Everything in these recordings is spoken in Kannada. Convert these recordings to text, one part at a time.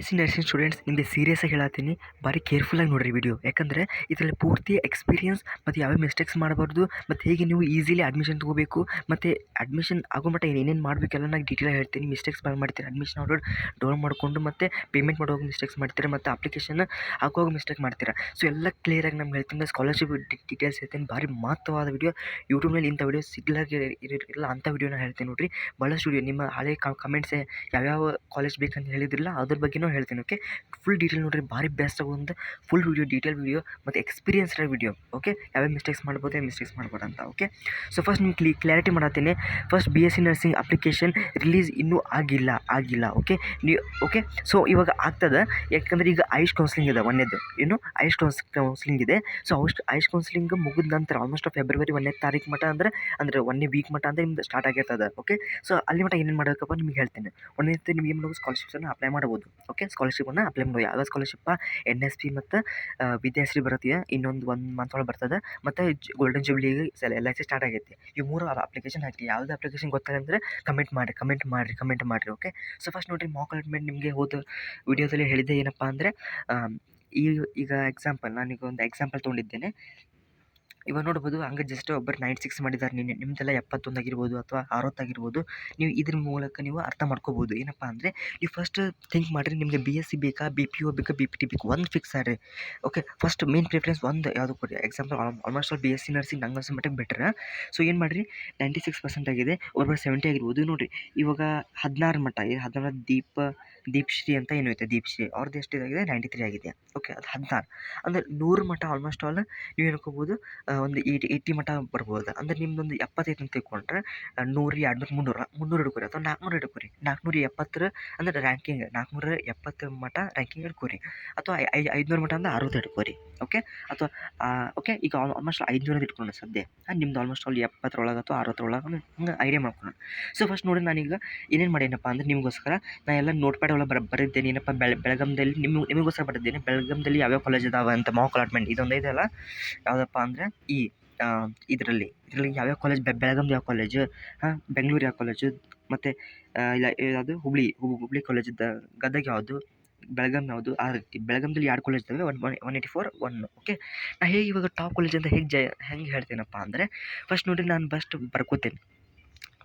ಸಿ ನರ್ಸಿಂಗ್ ಸ್ಟೂಡೆಂಟ್ಸ್ ನಿಮಗೆ ಸೀರಿಯಸ್ ಆಗಿ ಹೇಳತ್ತೀನಿ, ಭಾರಿ ಕೇರ್ಫುಲ್ಲಾಗಿ ನೋಡಿರಿ ವಿಡಿಯೋ. ಯಾಕಂದರೆ ಇದರಲ್ಲಿ ಪೂರ್ತಿ ಎಕ್ಸ್ಪೀರಿಯನ್ಸ್ ಮತ್ತು ಯಾವ್ಯಾವ ಮಿಸ್ಟೇಕ್ಸ್ ಮಾಡಬಾರ್ದು, ಮತ್ತು ಹೇಗೆ ನೀವು ಈಸಿಲಿ ಅಡ್ಮಿಷನ್ ತೊಗೋಬೇಕು, ಮತ್ತು ಅಡ್ಮಿಷನ್ ಆಗೋ ಮಟ್ಟ ಏನೇನು ಮಾಡಬೇಕೆಲ್ಲ ನಾನು ಡೀಟೇಲಾಗಿ ಹೇಳ್ತೀನಿ. ಮಿಸ್ಟೇಕ್ಸ್ ಭಾಳ ಮಾಡ್ತೀರಿ, ಅಡ್ಮಿಷನ್ ಆರ್ಡರ್ ಡೌನ್ ಮಾಡಿಕೊಂಡು ಮತ್ತು ಪೇಮೆಂಟ್ ಮಾಡುವಾಗ ಮಿಸ್ಟೇಕ್ಸ್ ಮಾಡ್ತೀರಾ, ಮತ್ತು ಅಪ್ಲಿಕೇಶನ್ ಹಾಕುವಾಗ ಮಿಸ್ಟೇಕ್ ಮಾಡ್ತೀರಾ. ಸೊ ಎಲ್ಲ ಕ್ಲಿಯರಾಗಿ ನಮ್ಗೆ ಹೇಳ್ತೀನಿ. ಸ್ಕಾಲರ್ಶಿಪ್ ಡೀಟೇಲ್ಸ್ ಹೇಳ್ತೀನಿ. ಭಾರಿ ಮಹತ್ವವಾದ ವಿಡಿಯೋ. ಯೂಟ್ಯೂಬ್ನಲ್ಲಿ ಇಂಥ ವಿಡಿಯೋ ಸಿಗ್ಲಾಗಿ ಇಲ್ಲ ಅಂಥ ವಿಡಿಯೋನ ಹೇಳ್ತೀನಿ ನೋಡಿರಿ. ಭಾಳಷ್ಟು ವಿಡಿಯೋ ನಿಮ್ಮ ಹಳೆ ಕಮೆಂಟ್ಸೇ ಯಾವ್ಯಾವ ಕಾಲೇಜ್ ಬೇಕಂತ ಹೇಳಿದ್ರಲ್ಲ ಅದ್ರ ಬಗ್ಗೆನೂ ಹೇಳ್ತೀನಿ. ಓಕೆ, ಫುಲ್ ಡೀಟೇಲ್ ನೋಡಿರಿ, ಭಾರಿ ಬೆಸ್ಟ್ ಆಗುವಂಥ ಫುಲ್ ವಿಡಿಯೋ, ಡೀಟೇಲ್ ವಿಡಿಯೋ ಮತ್ತು ಎಕ್ಸ್ಪೀರಿಯನ್ಸ್ಡ್ ವಿಡಿಯೋ. ಓಕೆ, ಯಾವ್ಯಾವ ಮಿಸ್ಟೇಕ್ಸ್ ಮಾಡ್ಬೋದು, ಯಾವ ಮಿಸ್ಟೇಕ್ಸ್ ಮಾಡ್ಬೋದು ಅಂತ. ಓಕೆ, ಸೊ ಫಸ್ಟ್ ನಿಮ್ಗೆ ಕ್ಲಾರಿಟಿ ಮಾಡತ್ತೀನಿ. First BSc nursing application release ಇನ್ನೂ ಆಗಿಲ್ಲ. ಓಕೆ, ಸೊ ಇವಾಗ ಆಗ್ತದೆ. ಯಾಕಂದರೆ ಈಗ ಐಶ್ ಕೌನ್ಸಿಲಿಂಗ್ ಇದೆ, ಒಂದೇದು ಏನು ಐಶ್ ಕೌನ್ಸಿಲಿಂಗ್ ಇದೆ. ಸೊ ಐಶ್ ಕೌನ್ಸಿಲಿಂಗ್ ಮುಗಿದ ನಂತರ ಆಲ್ಮೋಸ್ಟ್ ಫೆಬ್ರವರಿ 1ನೇ ತಾರೀಕು ಮಟ್ಟ ಅಂದರೆ 1 ವೀಕ್ ಮಟ್ಟ ಅಂದರೆ ನಿಮ್ದು ಸ್ಟಾರ್ಟ್ ಆಗಿರ್ತದೆ. ಓಕೆ, ಸೊ ಅಲ್ಲಿ ಮಟ್ಟ ಏನೇನು ಮಾಡಬೇಕಪ್ಪ ನಿಮ್ಗೆ ಹೇಳ್ತೀನಿ. ಒಂದೇದು ನಿಮ್ಗೆ ಏನು ಮಾಡೋದು, ಸ್ಕಾಲರ್ಶಿಪ್ಸನ್ನು ಅಪ್ಲೈ ಮಾಡ್ಬೋದು. ಓಕೆ, ಸ್ಕಾಲರ್ಶಿಪ್ಪನ್ನು ಅಪ್ಲೈ ಮಾಡ್ಬೋದು. ಯಾವ ಸ್ಕಾಲರ್ಶಿಪ್ಪ NSP ಮತ್ತು ವಿದ್ಯಾಶ್ರೀ ಬರುತ್ತೆ. ಇನ್ನೊಂದು 1 ಮಂತ್ ಒಳಗೆ ಬರ್ತದೆ. ಮತ್ತು ಗೋಲ್ಡನ್ ಜೂಬ್ಲಿಗೆ LIC ಸ್ಟಾರ್ಟ್ ಆಗೈತಿ. ಈ 3 ಅಪ್ಲಿಕೇಶನ್ ಹಾಕಿ. ಯಾವ್ದು ಅಪ್ಲಿಕೇಶನ್ ಗೊತ್ತಾಗ ಅಂದರೆ ಕಮೆಂಟ್ ಮಾಡಿರಿ. ಓಕೆ, ಸೊ ಫಸ್ಟ್ ನೋಡಿರಿ, ಮಾಕ್ ಅಲಾಟ್ಮೆಂಟ್ ನಿಮಗೆ ಹೋದ ವಿಡಿಯೋದಲ್ಲಿ ಹೇಳಿದ್ದೆ ಏನಪ್ಪ ಅಂದರೆ, ಈಗ ಎಕ್ಸಾಂಪಲ್ ನಾನೀಗ ಒಂದು ಎಕ್ಸಾಂಪಲ್ ತೊಗೊಂಡಿದ್ದೇನೆ. ಇವಾಗ ನೋಡ್ಬೋದು, ಹಂಗೆ ಜಸ್ಟ್ ಒಬ್ಬರು 96 ಮಾಡಿದ್ದಾರೆ. ನಿಮ್ಮದೆಲ್ಲ 71 ಆಗಿರ್ಬೋದು ಅಥವಾ 60 ಆಗಿರ್ಬೋದು. ನೀವು ಇದ್ರ ಮೂಲಕ ನೀವು ಅರ್ಥ ಮಾಡ್ಕೋಬೋದು. ಏನಪ್ಪ ಅಂದರೆ, ನೀವು ಫಸ್ಟ್ ಥಿಂಕ್ ಮಾಡಿರಿ, ನಿಮಗೆ BSc ಬೇಕಾ, BPO ಬೇಕಾ, BPT ಬೇಕಾ, ಒಂದು ಫಿಕ್ಸ್ ಆಗಿರಿ. ಓಕೆ, ಫಸ್ಟ್ ಮೇನ್ ಪ್ರಿಫರೆನ್ಸ್ ಒಂದು ಯಾವುದು ಕೊಡಿ. Example almost all BSc nursing ನಂಗೆ ಅನ್ಸೋ ಮಟ್ಟಿಗೆ ಬೆಟರ್. ಸೊ ಏನು ಮಾಡಿರಿ, 96% ಆಗಿದೆ, ಒಬ್ಬರು 70 ಆಗಿರ್ಬೋದು. ನೋಡಿರಿ, ಇವಾಗ 16 ಮಟ್ಟ 16 ದೀಪ್ಶ್ರೀ ಅಂತ ಏನು ಐತೆ, ದೀಪ್ಶ್ರೀ ಅವ್ರದ್ದು ಎಷ್ಟಿದಾಗಿದೆ, 93 ಆಗಿದೆ. ಓಕೆ, ಅದು 16 ಅಂದರೆ 100 ಮಟ್ಟ ಆಲ್ಮೋಸ್ಟ್ ಆಲ್ ನೀವು ಹೇಳ್ಕೋಬೋದು. ಒಂದು 80 ಮಟ್ಟ ಬರ್ಬೋದು. ಅಂದರೆ ನಿಮ್ದೊಂದು 75 ಅಂತ ತಿಳ್ಕೊಂಡ್ರೆ 100, 200, 300 ಹಿಡ್ಕೊರಿ ಅಥವಾ 400 ಹಿಡ್ಕೊರಿ. 470 ಅಂದರೆ ರ್ಯಾಂಕಿಂಗ್ 470 ಮಟ್ಟ ರ್ಯಾಂಕಿಂಗ್ ಹಿಡ್ಕೊರಿ. ಅಥವಾ 500 ಮಟ್ಟ ಅಂದರೆ 60 ಹಿಡ್ಕೊರಿ. ಓಕೆ, ಅಥವಾ ಓಕೆ, ಈಗ ಆಲ್ಮೋಸ್ಟ್ 500 ಇಟ್ಕೊಂಡು ಸದ್ಯ ನಿಮ್ದು ಆಲ್ಮೋಸ್ಟ್ ಆಲ್ 70 ಒಳಗೆ ಅಥವಾ 60 ಒಳಗೆ ಹಂಗೆ ಐಡಿಯಾ ಮಾಡ್ಕೊಂಡು. ಸೊ ಫಸ್ಟ್ ನೋಡಿ, ನಾನೀಗ ಏನೇನು ಮಾಡೇನಪ್ಪ ಅಂದರೆ ನಿಮಗೋಸ್ಕರ ನಾನು ಎಲ್ಲ ನೋಟ್ ಪ್ಯಾಡ್ ಒಳಗೆ ಬರೆದಿದ್ದೇನೆ. ಏನಪ್ಪ, ಬೆಳಗಾಂದಲ್ಲಿ ನಿಮಗೋಸ್ಕರ ಬರೆದಿದ್ದೇನೆ. ಬೆಳಗಾಂದಲ್ಲಿ ಯಾವ್ಯಾವ ಕಾಲೇಜ್ ಇದಾವೆ ಅಂತ. ಮಾಕ್ ಅಲಾಟ್ಮೆಂಟ್ ಇದೊಂದು ಇದೆಯಲ್ಲ, ಯಾವುದಪ್ಪ ಅಂದರೆ ಇದರಲ್ಲಿ ಯಾವ್ಯಾವ ಕಾಲೇಜ್, ಬೆಳಗಾಂದು ಯಾವ ಕಾಲೇಜು, ಬೆಂಗಳೂರು ಯಾವ ಕಾಲೇಜು, ಮತ್ತು ಇಲ್ಲ ಯಾವುದು ಹುಬ್ಳಿ ಕಾಲೇಜಿದ್ದ, ಗದಗ ಯಾವುದು, ಬೆಳಗಾಂ ಯಾವುದು, ಆ ರೀತಿ ಬೆಳಗಾಂದಲ್ಲಿ 2 ಕಾಲೇಜ್ ಇದ್ದಾವೆ. 184 1. ಓಕೆ, ನಾ ಹೇಗೆ ಇವಾಗ ಟಾಪ್ ಕಾಲೇಜ್ ಅಂತ ಹೆಂಗೆ ಹೇಳ್ತೀನಪ್ಪ ಅಂದರೆ, ಫಸ್ಟ್ ನೋಡಿರಿ, ನಾನು ಬರ್ಕೋತೇನೆ.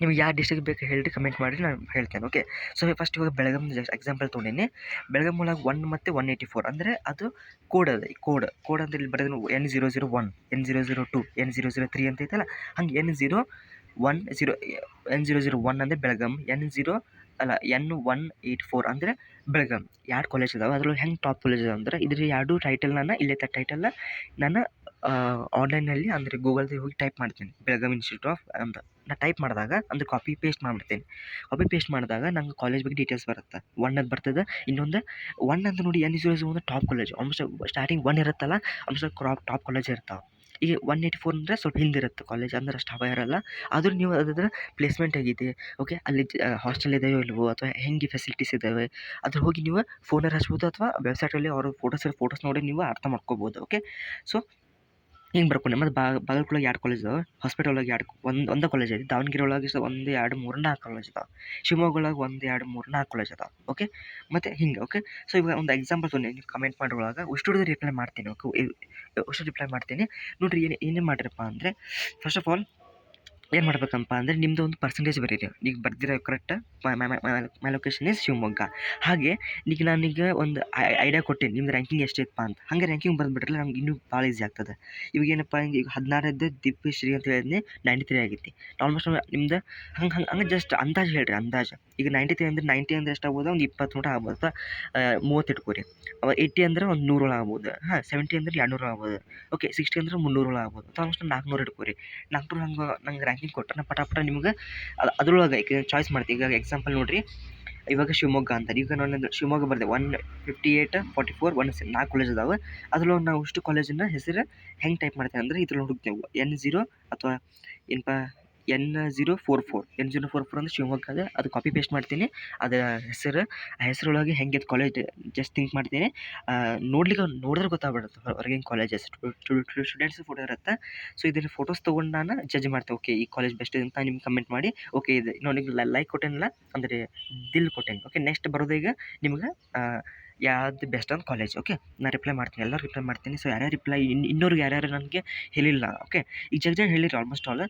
ನಿಮ್ಗೆ ಯಾವ ಡಿಸ್ಟ್ರಿಕ್ಟ್ ಬೇಕು ಹೇಳಿರಿ, ಕಮೆಂಟ್ ಮಾಡಿ, ನಾನು ಹೇಳ್ತೇನೆ. ಓಕೆ, ಸೊ ಫಸ್ಟ್ ಇವಾಗ ಬೆಳಗಾಂ ಎಕ್ಸಾಂಪಲ್ ತೊಗೊಂಡೇನೆ. ಬೆಳಗಾಂ ಒಳಗೆ 1 ಮತ್ತು 184 ಅಂದರೆ ಅದು ಕೋಡ್ ಅದ. ಈ ಕೋಡ್ ಅಂತ ಇಲ್ಲಿ ಬರೆದ್ರೆ N001, N002, N003 ಅಂತ ಐತಲ್ಲ, ಹಂಗೆ N001 ಅಂದರೆ ಬೆಳಗಾಂ, N184 ಅಂದರೆ ಬೆಳಗಾಂ. 2 ಕಾಲೇಜ್ ಇದಾವೆ. ಅದ್ರೊಳಗೆ ಹೆಂಗೆ ಟಾಪ್ ಕಾಲೇಜ್ ಇದಾವೆ ಅಂದ್ರೆ, ಇದ್ರ 2 ಟೈಟಲ್ನ ಇಲ್ಲೇ ಟೈಟಲ್ನ ನಾನು ಆನ್ಲೈನಲ್ಲಿ ಅಂದರೆ ಗೂಗಲ್ದಾಗ ಹೋಗಿ ಟೈಪ್ ಮಾಡ್ತೀನಿ, ಬೆಳಗಾಂ ಇನ್ಸ್ಟಿಟ್ಯೂಟ್ ಆಫ್ ಅಂತ. ನಾನು ಟೈಪ್ ಮಾಡಿದಾಗ ಅಂದರೆ ಕಾಪಿ ಪೇಸ್ಟ್ ಮಾಡಿದಾಗ ನಂಗೆ ಕಾಲೇಜ್ ಬಗ್ಗೆ ಡೀಟೇಲ್ಸ್ ಬರುತ್ತೆ. 1 ಅಂತ ಬರ್ತದೆ. ಇನ್ನೊಂದು 1 ಅಂತ ನೋಡಿ, N001 top college. Almost starting 1 ಇರುತ್ತಲ್ಲ, ಆಲ್ಮೋಸ್ಟ್ ಟಾಪ್ ಕಾಲೇಜ್ ಇರ್ತಾವೆ. ಈಗ 184 ಅಂದರೆ ಸ್ವಲ್ಪ ಹಿಂದಿರುತ್ತೆ ಕಾಲೇಜ್, ಅಂದ್ರೆ ಅಷ್ಟು ಹವಾ ಇರಲ್ಲ. ಆದರೂ ನೀವು ಅದ್ರ ಪ್ಲೇಸ್ಮೆಂಟ್ ಆಗಿದೆ. ಓಕೆ, ಅಲ್ಲಿ ಹಾಸ್ಟೆಲ್ ಇದೆಯೋ ಇಲ್ವೋ, ಅಥವಾ ಹೆಂಗೆ ಫೆಸಿಲಿಟೀಸ್ ಇದ್ದಾವೆ, ಅದ್ರ ಹೋಗಿ ನೀವು ಫೋನಲ್ಲಿ ಹಚ್ಬೋದು, ಅಥವಾ ವೆಬ್ಸೈಟಲ್ಲಿ ಅವ್ರ ಫೋಟೋಸ್ ನೋಡಿ ನೀವು ಅರ್ಥ ಮಾಡ್ಕೋಬೋದು. ಓಕೆ, ಸೊ ಹಿಂಗೆ ಬರ್ಕೊಂಡೆ. ಮತ್ತು ಬಾಗಲಕೋಟೆ 2 ಕಾಲೇಜ್ ಇದಾವೆ. ಹಾಸ್ಪಿಟಲ್ ಒಳಗೆ ಒಂದು ಕಾಲೇಜ್ ಐತಿ. ದಾವಣಗೆರೆ ಒಳಗೆ 1, 2, 3, 4 ಕಾಲೇಜ್ ಇದಾವೆ. ಶಿವಮೊಗ್ಗ ಒಳಗೆ 1, 2, 3, 4 ಕಾಲೇಜ್ ಇದಾವೆ. ಓಕೆ, ಮತ್ತು ಹಿಂಗೆ. ಓಕೆ, ಸೊ ಇವಾಗ ಒಂದು ಎಕ್ಸಾಂಪಲ್ ತೊಗೊಂಡು ನೀವು ಕಮೆಂಟ್ ಮಾಡೋಳಗೆ ಅಷ್ಟು ರಿಪ್ಲೈ ಮಾಡ್ತೀನಿ. ಓಕೆ, ಅಷ್ಟು ರಿಪ್ಲೈ ಮಾಡ್ತೀನಿ. ನೋಡಿರಿ, ಏನೇನು ಮಾಡಿರಪ್ಪ ಅಂದರೆ, ಫಸ್ಟ್ ಆಫ್ ಆಲ್ ಏನು ಮಾಡ್ಬೇಕಪ್ಪ ಅಂದರೆ, ನಿಮ್ಮದು ಒಂದು ಪರ್ಸೆಂಟೇಜ್ ಬರೀರಿ. ಈಗ ಬರ್ದಿರೋ correct, my location is Shivamogga. ಹಾಗೆ ಈಗ ನಾನೀಗ ಒಂದು ಐಡಿಯಾ ಕೊಟ್ಟೇನೆ, ನಿಮ್ದು ರ್ಯಾಂಕಿಂಗ್ ಎಷ್ಟೈತಪ್ಪ ಅಂತ. ಹಾಗೆ ರ್ಯಾಂಕಿಂಗ್ ಬರೆದ್ಬಿಟ್ರೆ ನಮ್ಗೆ ಇನ್ನೂ ಭಾಳ ಈಸಿ ಆಗ್ತದೆ. ಇವಾಗ ಏನಪ್ಪ, ಈಗ 16 ದಿವ್ಯಶ್ರೀ ಅಂತ ಹೇಳಿದ್ನಿ, 93 ಆಗೈತಿ. ಆಲ್ಮೋಸ್ಟ್ ನಿಮ್ದು ಹಂಗೆ ಜಸ್ಟ್ ಅಂದಾಜು ಹೇಳಿರಿ, ಅಂದಾಜು. ಈಗ 93 ಅಂದರೆ 90 ಅಂದರೆ ಎಷ್ಟಾಗ್ಬೋದು, ಒಂದು 20 ಮಟ್ಟ ಆಗ್ಬೋದು, ಅಥವಾ 30 ಇಟ್ಕೋರಿ. 80 ಅಂದರೆ ಒಂದು 100 ಒಳಗೆ ಆಗ್ಬೋದು. 70 ಅಂದರೆ 200 ಆಗ್ಬೋದು. ಓಕೆ, 60 ಅಂದರೆ 300 ಒಳಗೆ ಆಗ್ಬೋದು, ಅಥವಾ ಆಲ್ಮೋಸ್ಟ್ 400 ಇಟ್ಕೋರಿ. 400 ನಂಗೆ ರ್ಯಾಂಕಿಂಗ್ ಕೊಟ್ಟರೆ ಪಟ ನಿಮ್ಗೆ ಅದ್ರೊಳಗೆ ಈಗ ಚಾಯ್ಸ್ ಮಾಡ್ತೀವಿ. ಈಗ ಎಕ್ಸಾಂಪಲ್ ನೋಡಿರಿ, ಇವಾಗ ಶಿವಮೊಗ್ಗ ಅಂತಾರೆ. ಈಗ ನಾನು ಶಿವಮೊಗ್ಗ ಬರೆದೆ, 158, 44, 4 ಕಾಲೇಜ್ ಇದಾವೆ. ಅದ್ರೊಳಗೆ ನಾವು ಇಷ್ಟು ಕಾಲೇಜಿನ ಹೆಸರು ಹೆಂಗೆ ಟೈಪ್ ಮಾಡ್ತೇವೆ ಅಂದರೆ, ಇದ್ರೊಳಗೆ ಹುಡುಕ್ತೇವೆ N0 ಅಥವಾ ಏನಪ್ಪ N044 ಅಂದರೆ ಶಿವಮೊಗ್ಗ ಅದ. ಅದು ಕಾಪಿ ಪೇಸ್ಟ್ ಮಾಡ್ತೀನಿ. ಅದರ ಆ ಹೆಸರೊಳಗೆ ಹೆಂಗೆ ಕಾಲೇಜ್ ಜಸ್ಟ್ ಥಿಂಕ್ ಮಾಡ್ತೀನಿ. ನೋಡಿದ್ರೆ ಗೊತ್ತಾಗ್ಬಿಡುತ್ತೆ ಹೊರಗಿನ ಕಾಲೇಜಸ್. ಸ್ಟೂಡೆಂಟ್ಸ್ ಫೋಟೋ ಇರುತ್ತೆ. ಸೊ ಇದರಲ್ಲಿ ಫೋಟೋಸ್ ತೊಗೊಂಡು ನಾನು ಜಡ್ಜ್ ಮಾಡ್ತೇವೆ. ಓಕೆ, ಈ ಕಾಲೇಜ್ ಬೆಸ್ಟ್ ಅಂತ ನಿಮ್ಗೆ ಕಮೆಂಟ್ ಮಾಡಿ. ಓಕೆ, ಇದು ನೋಡಿ, ಲೈಕ್ ಕೊಟ್ಟೇನಲ್ಲ ಅಂದರೆ ದಿಲ್ ಕೊಟ್ಟೇನೆ. ಓಕೆ, ನೆಕ್ಸ್ಟ್ ಬರೋದು ಈಗ ನಿಮ್ಗೆ ಯಾವ್ದು ಬೆಸ್ಟ್ ಅಂತ ಕಾಲೇಜ್. ಓಕೆ, ನಾನು ರಿಪ್ಲೈ ಮಾಡ್ತೀನಿ, ಎಲ್ಲರೂ ರಿಪ್ಲೈ ಮಾಡ್ತೀನಿ. ಸೊ ಯಾರ್ಯಾರು ರಿಪ್ಲೈ ಇನ್ನೋರು ಯಾರ್ಯಾರು ನನಗೆ ಹೇಳಿಲ್ಲ. ಓಕೆ, ಈಗ ಜಗ್ ಹೇಳಿರಿ ಆಲ್ಮೋಸ್ಟ್ ಆಲ್.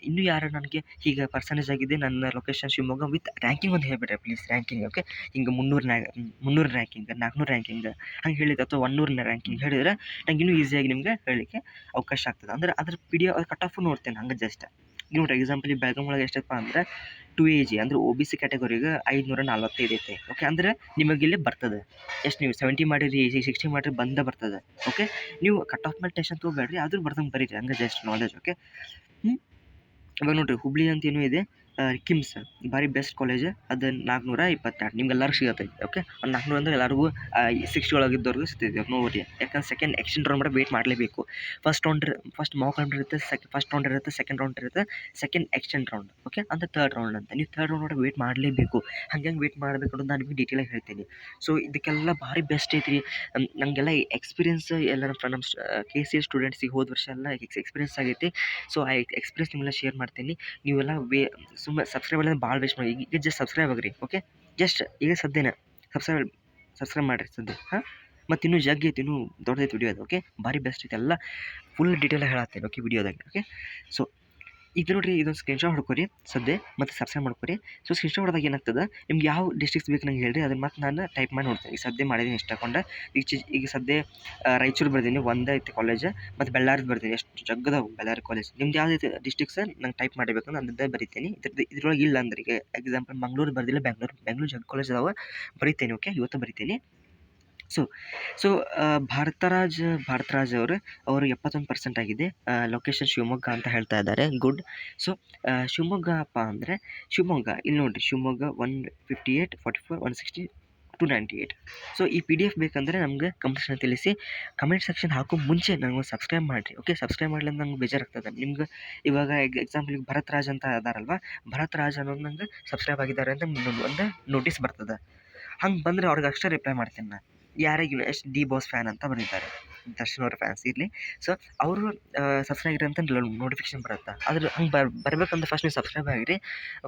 ಇನ್ನೂ ಯಾರು ನನಗೆ ಈಗ ಪರ್ಸಂಟೇಜ್ ಆಗಿದೆ ನನ್ನ ಲೊಕೇಶನ್ ಶಿವಮೊಗ್ಗ ವಿತ್ ರ್ಯಾಂಕಿಂಗ್ ಒಂದು ಹೇಳಿಬಿಡ್ರಿ ಪ್ಲೀಸ್. ರ್ಯಾಂಕಿಂಗ್ ಓಕೆ, ಹಿಂಗೆ 300 ರ್ಯಾಂಕಿಂಗ್, 400 ರ್ಯಾಂಕಿಂಗ್ ಹಂಗೆ ಹೇಳಿದ್ದು, ಅಥವಾ 100 ರ್ಯಾಂಕಿಂಗ್ ಹೇಳಿದ್ರೆ ನಂಗೆ ಇನ್ನೂ ಈಸಿಯಾಗಿ ನಿಮಗೆ ಹೇಳಲಿಕ್ಕೆ ಅವಕಾಶ ಆಗ್ತದೆ. ಅಂದ್ರೆ ಅದ್ರ PDF ಕಟ್ ಆಫು ನೋಡ್ತೇನೆ ಹಂಗೆ ಜಸ್ಟ್. ನೋಡಿರಿ ಎಕ್ಸಾಂಪಲ್ ಈ ಬೆಳಗಾಂ ಒಳಗೆ ಎಷ್ಟಪ್ಪ ಅಂದ್ರೆ 2AG ಅಂದರೆ OBC ಕ್ಯಾಟಗರಿಗೆ 545 ಐತೆ. ಓಕೆ, ಅಂದರೆ ನಿಮಗೆ ಇಲ್ಲಿ ಬರ್ತದೆ ಎಷ್ಟು, ನೀವು 70 ಮಾಡಿರಿ 60 ಮಾಡಿರಿ ಬರ್ತದೆ. ಓಕೆ, ನೀವು ಕಟ್ ಆಫ್ ಮೇಲೆ ಟೆನ್ಷನ್ ತೊಗೋಬೇಡ್ರಿ, ಆದರೂ ಬರ್ದಂಗೆ ಬರೀರಿ ಹಂಗೆ ಜಸ್ಟ್ ನಾಲೆಜ್. ಓಕೆ, ಇವಾಗ ನೋಡಿರಿ ಹುಬ್ಳಿ ಅಂತ ಏನೂ ಇದೆ, ಕಿಮ್ಸ್ ಭಾರಿ ಬೆಸ್ಟ್ ಕಾಲೇಜ್, ಅದು 422 ನಿಮ್ಗೆಲ್ಲರಿಗೂ ಸಿಗತ್ತೆ. ಓಕೆ, ಒಂದು 400 ಅಂದರೆ ಎಲ್ಲರಿಗೂ 60 ಒಳಗಿದ್ದವ್ರಿಗೂ ಸಿಗ್ತೈತೆ ನೋಡಿ. ಯಾಕಂದ್ರೆ ಸೆಕೆಂಡ್ ಎಕ್ಸ್ಟೆಂಡ್ ರೌಂಡ್ ವೇಟ್ ಮಾಡಲೇಬೇಕು. ಫಸ್ಟ್ ಮಾಕ್ ರೌಂಡ್ ಇರುತ್ತೆ, ಫಸ್ಟ್ ರೌಂಡ್ ಇರುತ್ತೆ, ಸೆಕೆಂಡ್ ರೌಂಡ್ ಇರುತ್ತೆ, ಸೆಕೆಂಡ್ ಎಕ್ಸ್ಟೆಂಡ್ ರೌಂಡ್. ಓಕೆ, ಅಂತ ಥರ್ಡ್ ರೌಂಡ್ ಅಂತ ನೀವು ಥರ್ಡ್ ರೌಂಡ್ ವೇಟ್ ಮಾಡಲೇಬೇಕು. ಹಂಗೆ ವೇಟ್ ಮಾಡಬೇಕು ಅನ್ನೋದು ನಾನು ನಿಮಗೆ ಡೀಟೇಲಾಗಿ ಹೇಳ್ತೀನಿ. ಸೊ ಇದಕ್ಕೆಲ್ಲ ಭಾರಿ ಬೆಸ್ಟ್ ಐತ್ರಿ. ನನಗೆಲ್ಲ ಎಕ್ಸ್ಪೀರಿಯನ್ಸ್ ಎಲ್ಲ ನಮ್ಮ KCA ಸ್ಟೂಡೆಂಟ್ಸಿಗೆ ಹೋದ ವರ್ಷ ಎಲ್ಲ ಎಕ್ಸ್ಪೀರಿಯನ್ಸ್ ಆಗೈತಿ. ಸೊ ಆ ಎಕ್ಸ್ಪೀರಿಯನ್ಸ್ ನಿಮ್ಮೆಲ್ಲ ಶೇರ್ ಮಾಡ್ತೀನಿ. ನೀವೆಲ್ಲ ಸುಮ್ಮನೆ ಸಬ್ಸ್ಕ್ರೈಬ್ ಎಲ್ಲ ಭಾಳ ವೇಸ್ಟ್ ಮಾಡಿ. ಈಗ ಜಸ್ಟ್ ಸಬ್ಸ್ಕ್ರೈಬ್ ಆಗಿರಿ. ಓಕೆ, ಜಸ್ಟ್ ಈಗ ಸದ್ಯನೇ ಸಬ್ಸ್ಕ್ರೈಬ್ ಮಾಡಿರಿ ಸದ್ಯ. ಹಾಂ, ಮತ್ತು ಇನ್ನೂ ಜಗ್ ಐತಿ, ಇನ್ನೂ ದೊಡ್ಡದೈತಿ ವಿಡಿಯೋ ಅದು. ಓಕೆ, ಭಾರಿ ಬೆಸ್ಟ್ ಐತೆ, ಎಲ್ಲ ಫುಲ್ ಡೀಟೇಲಾಗಿ ಹೇಳತ್ತೇನೆ. ಓಕೆ, ವಿಡಿಯೋದಾಗ. ಓಕೆ, ಸೊ ಇದು ನೋಡಿರಿ, ಇದೊಂದು ಸ್ಕ್ರೀನ್ಶಾಟ್ ಹೊಡ್ಕೊರಿ ಸದ್ಯ, ಮತ್ತು ಸಬ್ಸ್ಕ್ರೈಬ್ ಮಾಡ್ಕೊರಿ. ಸೊ ಸ್ಕ್ರೀನ್ಶಾಟ್ ಹೊಡೆದಾಗ ಏನಾಗ್ತದೆ, ನಿಮ್ಗೆ ಯಾವ ಡಿಸ್ಟ್ರಿಕ್ಸ್ ಬೇಕು ನಂಗೆ ಹೇಳಿರಿ, ಅದನ್ನು ಮತ್ತೆ ನಾನು ಟೈಪ್ ಮಾಡಿ ನೋಡ್ತೀನಿ. ಈಗ ಸದ್ಯ ಮಾಡಿದ್ದೀನಿ ಇಷ್ಟ ಹಾಕೊಂಡೆ. ಈಗ ಸದ್ಯ ರಾಯಚೂರು ಬರ್ತೀನಿ, ಒಂದೇ ಐತಿ ಕಾಲೇಜ್, ಮತ್ತು ಬೆಳ್ಳಾರಿದು ಬರ್ತೀನಿ. ಎಷ್ಟು ಜಗ್ಗದಾವು ಬೆಳ್ಳಾರಿ ಕಾಲೇಜ್. ನಿಮ್ದು ಯಾವುದೈತೆ ಡಿಸ್ಟ್ರಿಕ್ಸ್ ನಂಗೆ ಟೈಪ್ ಮಾಡಬೇಕಂದ್ರೆ ಅಂದೇ ಬರಿತೀನಿ. ಇದ್ರೊಳಗೆ ಇಲ್ಲ ಅಂದ್ರೆ, ಈಗ ಎಕ್ಸಾಂಪಲ್ ಮಂಗಳೂರು ಬರ್ದಿಲ್ಲ, ಬೆಂಗಳೂರು ಜಗ್ ಕಾಲೇಜ್ ಅದಾವೆ, ಬರಿತೀನಿ. ಓಕೆ, ಇವತ್ತು ಬರಿತೀನಿ. ಸೊ ಭಾರತರಾಜ್ ಅವರು 71% ಆಗಿದೆ. ಲೊಕೇಶನ್ ಶಿವಮೊಗ್ಗ ಅಂತ ಹೇಳ್ತಾ ಇದ್ದಾರೆ. ಗುಡ್. ಸೊ ಶಿವಮೊಗ್ಗಪ್ಪ ಅಂದರೆ ಶಿವಮೊಗ್ಗ ಇಲ್ಲಿ ನೋಡಿರಿ, ಶಿವಮೊಗ್ಗ 158, 44, 160, 298. ಸೊ ಈ PDF ಬೇಕಂದರೆ ನಮ್ಗೆ ಕಮೆಂಟ್ಸ್ನ ತಿಳಿಸಿ. ಕಮೆಂಟ್ ಸೆಕ್ಷನ್ ಹಾಕೋ ಮುಂಚೆ ನನಗೆ ಸಬ್ಸ್ಕ್ರೈಬ್ ಮಾಡಿರಿ. ಓಕೆ, ಸಬ್ಸ್ಕ್ರೈಬ್ ಮಾಡಲಿ ನಂಗೆ ಬೇಜಾರಾಗ್ತದೆ. ನಿಮ್ಗೆ ಇವಾಗ ಎಕ್ಸಾಂಪಲ್ ಭರತ್ ರಾಜ್ ಅಂತ ಅದಾರಲ್ವ, ಭರತ್ ರಾಜ್ ಅನ್ನೋದು ನಂಗೆ ಸಬ್ಸ್ಕ್ರೈಬ್ ಆಗಿದ್ದಾರೆ ಅಂತ ಒಂದು ನೋಟಿಸ್ ಬರ್ತದೆ. ಹಂಗೆ ಬಂದರೆ ಅವ್ರಿಗೆ ಅಷ್ಟೇ ರಿಪ್ಲೈ ಮಾಡ್ತೀನಿ ನಾನು. ಯಾರಿಗೆ ಎಷ್ಟು ಡಿ ಬಾಸ್ ಫ್ಯಾನ್ ಅಂತ ಬಂದಿದ್ದಾರೆ, ದರ್ಶನ್ ಅವ್ರ ಫ್ಯಾನ್ಸ್ ಇರಲಿ. ಸೊ ಅವರು ಸಬ್ಸ್ಕ್ರೈಬ್ ಆಗಿರಿ ಅಂತ ನೋಟಿಫಿಕೇಶನ್ ಬರುತ್ತೆ. ಅದ್ರ ಹಂಗೆ ಬರಬೇಕಂದ್ರೆ ಫಸ್ಟ್ ನೀವು ಸಬ್ಸ್ಕ್ರೈಬ್ ಆಗಿರಿ.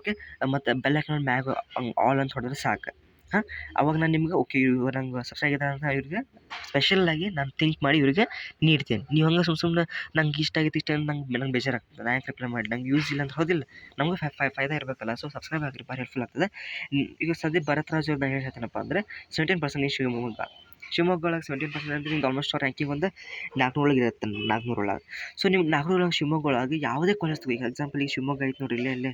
ಓಕೆ, ಮತ್ತು ಬೆಲ್ ಐಕಾನ್ ಮ್ಯಾಗ ಹಂಗೆ ಆಲ್ ಅಂತ ಹೊಡೆದ್ರೆ ಸಾಕು. ಹಾಂ, ಅವಾಗ ನಾನು ನಿಮ್ಗೆ ಓಕೆ ಇವ್ರು ನಂಗೆ ಸಬ್ಸ್ಕ್ರೈಬ್ ಆಗಿದ್ದಾರೆ ಅಂತ ಇವ್ರಿಗೆ ಸ್ಪೆಷಲಾಗಿ ನಾನು ಥಿಂಕ್ ಮಾಡಿ ಇವ್ರಿಗೆ ನೀಡ್ತೀನಿ. ನೀವು ಹಂಗೆ ಸುಮ್ಮನೆ ನಂಗೆ ಇಷ್ಟ ಆಗಿತ್ತು ನಂಗೆ ಬೇಜಾರಾಗ್ತದೆ, ನಾನು ಯಾಕೆ ರಿಪ್ಲೈ ಮಾಡಿ, ನಂಗೆ ಯೂಸ್ ಇಲ್ಲ ಅಂತ ಹೌದಿಲ್ಲ, ನಮಗೂ ಫಾಯ್ದಾ ಇರಬೇಕಲ್ಲ. ಸೊ ಸಬ್ಸ್ಕ್ರೈಬ್ ಆಗಿರಿ, ಭಾರಿ ಹೆಲ್ಪ್ಫುಲ್ ಆಗ್ತದೆ. ಈಗ ಸದ್ಯ ಭರತ್ ರಾಜ್ ಅವ್ರು ನಾನು ಹೇಳ್ತೀನಪ್ಪ ಅಂದರೆ 17% ಶಿವಮೊಗ್ಗ ಒಳಗೆ 17% ಅಂದರೆ ನಿಮ್ಗೆ ಆಲ್ಮೋಸ್ಟ್ ರ್ಯಾಂಕಿಂಗ್ ಒಂದು 400 ಒಳಗೆ ಇರುತ್ತೆ, 400 ಒಳಗೆ. ಸೊ ನೀವು 400 ಒಳಗೆ ಶಿವಮೊಗ್ಗ ಒಳಗೆ ಯಾವುದೇ ಕಾಲೇಜ್ ತಗೋ. ಈಗ ಎಕ್ಸಾಂಪಲ್ ಈಗ ಶಿವಮೊಗ್ಗ ಐತೆ ನೋಡಿ, ಇಲ್ಲೇ.